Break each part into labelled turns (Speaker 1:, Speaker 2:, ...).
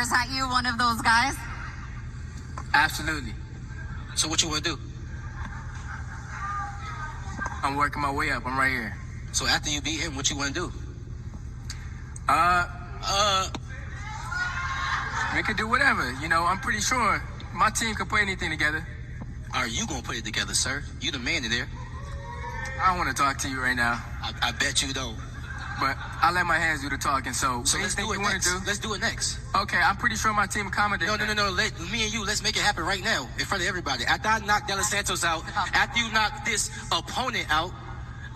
Speaker 1: stares at you, one of those guys?
Speaker 2: Absolutely.
Speaker 3: So what you want to do?
Speaker 2: I'm working my way up. I'm right here.
Speaker 3: So after you beat him, what you want to do?
Speaker 2: We could do whatever. You know, I'm pretty sure my team could put anything together.
Speaker 3: Are you going to put it together, sir? You the man in there.
Speaker 2: I don't want to talk to you right now.
Speaker 3: I bet you don't.
Speaker 2: But I let my hands do the talking, so
Speaker 3: let's do it next. Let's do it next.
Speaker 2: Okay, I'm pretty sure my team accommodates.
Speaker 3: No. Me and you, let's make it happen right now in front of everybody. After I knock De Los Santos out, after you knock this opponent out,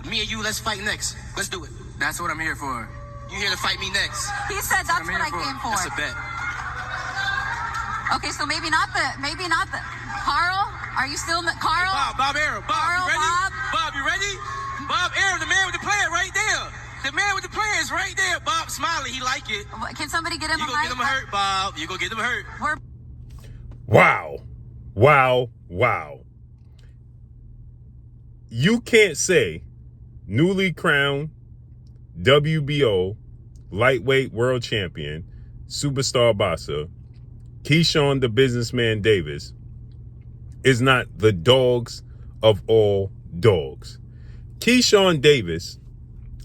Speaker 3: me and you, let's fight next. Let's do it.
Speaker 2: That's what I'm here for.
Speaker 3: You here to fight me next?
Speaker 1: He said that's what I came for.
Speaker 3: That's a bet.
Speaker 1: Okay, so maybe not the. Carl, are you still Carl?
Speaker 3: Hey, Bob Arum. Bob,
Speaker 1: Carl,
Speaker 3: you ready?
Speaker 1: Bob,
Speaker 3: you ready? Bob Arum, the man with the plan right there. The man with the plan is right there. Bob Smiley, he like it.
Speaker 1: Can somebody get him
Speaker 3: You
Speaker 1: a
Speaker 3: gonna get him hurt, Bob. You gonna get him hurt.
Speaker 4: Wow. You can't say newly crowned WBO lightweight world champion, superstar boxer, Keyshawn the businessman Davis is not the dogs of all dogs. Keyshawn Davis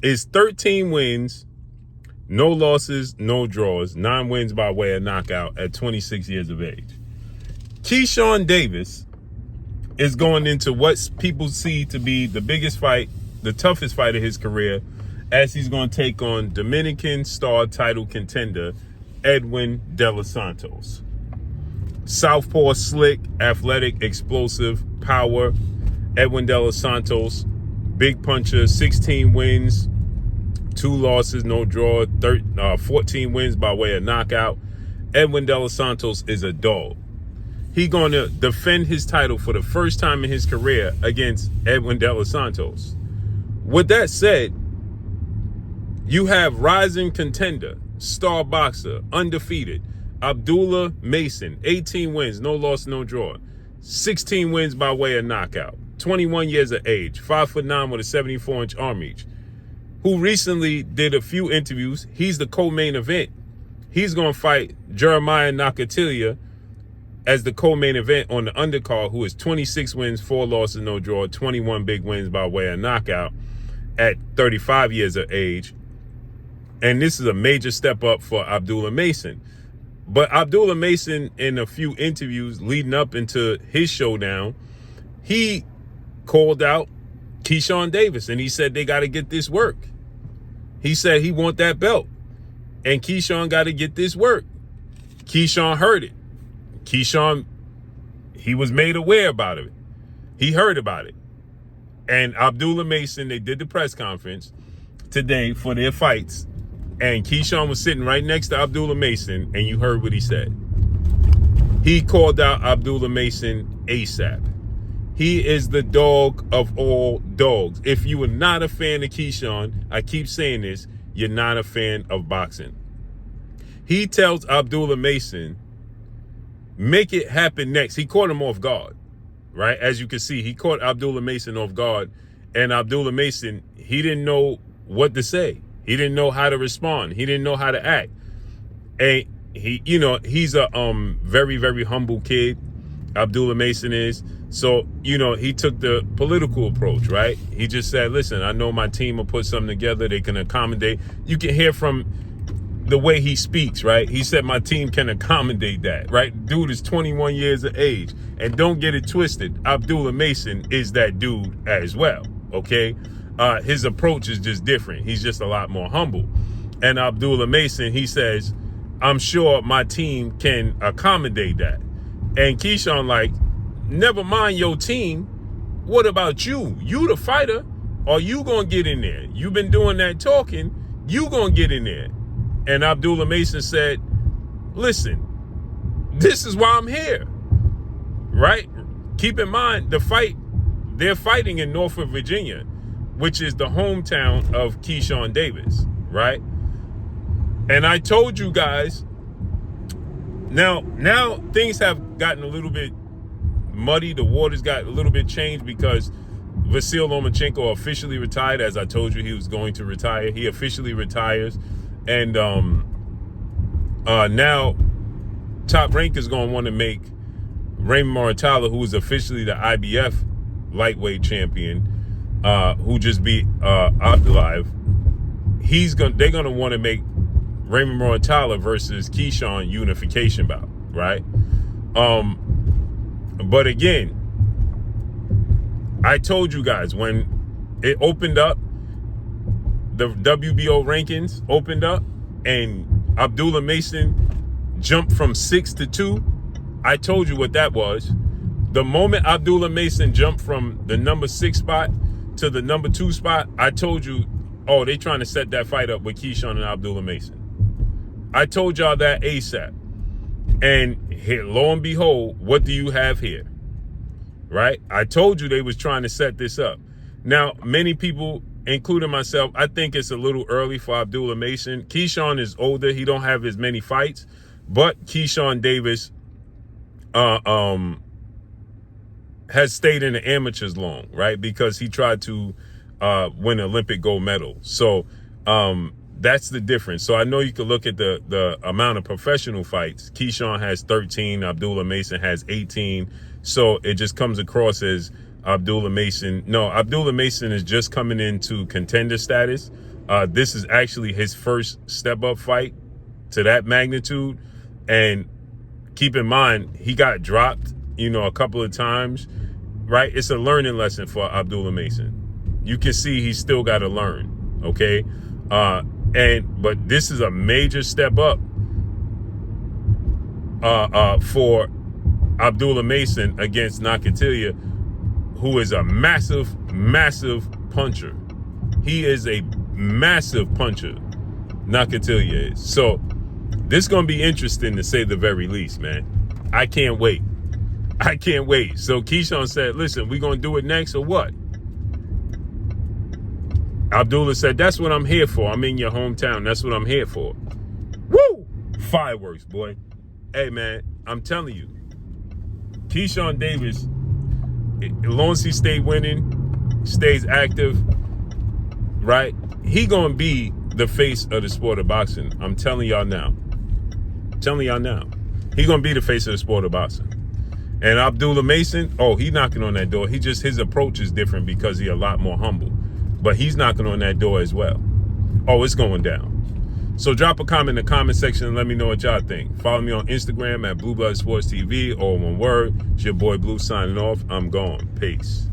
Speaker 4: is 13 wins, no losses, no draws, 9 wins by way of knockout at 26 years of age. Keyshawn Davis is going into what people see to be the biggest fight, the toughest fight of his career, as he's going to take on Dominican star title contender Edwin De Los Santos. Southpaw, slick, athletic, explosive, power. Edwin De Los Santos, big puncher, 16 wins, 2 losses, no draw, 14 wins by way of knockout. Edwin De Los Santos is a dog. He's going to defend his title for the first time in his career against Edwin De Los Santos. With that said, you have rising contender, star boxer, undefeated, Abdullah Mason, 18 wins, no loss, no draw, 16 wins by way of knockout, 21 years of age, 5'9" with a 74-inch arm reach, who recently did a few interviews. He's the co-main event. He's going to fight Jeremiah Nakatilia as the co-main event on the undercard, who is 26 wins, 4 losses, no draw, 21 big wins by way of knockout at 35 years of age. And this is a major step up for Abdullah Mason. But Abdullah Mason, in a few interviews leading up into his showdown, he called out Keyshawn Davis, and he said they got to get this work. He said he want that belt, and Keyshawn got to get this work. Keyshawn heard it. Keyshawn, he was made aware about it. He heard about it. And Abdullah Mason, they did the press conference today for their fights, and Keyshawn was sitting right next to Abdullah Mason, and you heard what he said. He called out Abdullah Mason ASAP. He is the dog of all dogs. If you are not a fan of Keyshawn, I keep saying this, you're not a fan of boxing. He tells Abdullah Mason, make it happen next. He caught him off guard, right? As you can see, he caught Abdullah Mason off guard, and Abdullah Mason, he didn't know what to say. He didn't know how to respond. He didn't know how to act. And he, he's a very, very humble kid. Abdullah Mason is. So, he took the political approach, right? He just said, listen, I know my team will put something together. They can accommodate. You can hear from the way he speaks, right? He said my team can accommodate that, right? Dude is 21 years of age. And don't get it twisted. Abdullah Mason is that dude as well, okay? His approach is just different. He's just a lot more humble. And Abdullah Mason, he says, I'm sure my team can accommodate that. And Keyshawn like, never mind your team. What about you? You the fighter. Are you going to get in there? You've been doing that talking. You going to get in there. And Abdullah Mason said, listen, this is why I'm here, right? Keep in mind the fight, they're fighting in Norfolk, Virginia, which is the hometown of Keyshawn Davis, right? And I told you guys, now things have gotten a little bit muddy. The waters got a little bit changed because Vasyl Lomachenko officially retired. As I told you, he was going to retire. He officially retires. And now Top Rank is going to want to make Raymond Muratalla, who is officially the IBF lightweight champion, who just beat Abdullah. They're going to want to make Raymond Muratalla versus Keyshawn unification bout, right? But again, I told you guys when it opened up, the WBO rankings opened up, and Abdullah Mason jumped from 6 to 2. I told you what that was. The moment Abdullah Mason jumped from the number 6 spot to the number 2 spot, I told you, oh, they trying to set that fight up with Keyshawn and Abdullah Mason. I told y'all that ASAP. And here, lo and behold, what do you have here? Right? I told you they was trying to set this up. Now, many people, including myself, I think it's a little early for Abdullah Mason. Keyshawn is older. He don't have as many fights. But Keyshawn Davis has stayed in the amateurs long, right? Because he tried to win an Olympic gold medal. So that's the difference. So I know you can look at the amount of professional fights. Keyshawn has 13. Abdullah Mason has 18. So it just comes across as Abdullah Mason. No, Abdullah Mason is just coming into contender status. This is actually his first step-up fight to that magnitude. And keep in mind, he got dropped, a couple of times, right? It's a learning lesson for Abdullah Mason. You can see he's still got to learn, okay? But this is a major step up for Abdullah Mason against Nakatilia, who is a massive, massive puncher. He is a massive puncher, Nakatilia is. So this is going to be interesting, to say the very least, man. I can't wait. I can't wait. So Keyshawn said, listen, we going to do it next or what? Abdullah said, that's what I'm here for. I'm in your hometown. That's what I'm here for. Woo! Fireworks, boy. Hey, man, I'm telling you, Keyshawn Davis, as long as he stays winning, stays active, right, he going to be the face of the sport of boxing. I'm telling y'all now. He going to be the face of the sport of boxing. And Abdullah Mason, he knocking on that door. His approach is different because he's a lot more humble. But he's knocking on that door as well. Oh, it's going down. So drop a comment in the comment section and let me know what y'all think. Follow me on Instagram at Blue Blood Sports TV, all one word. It's your boy Blue signing off. I'm gone. Peace.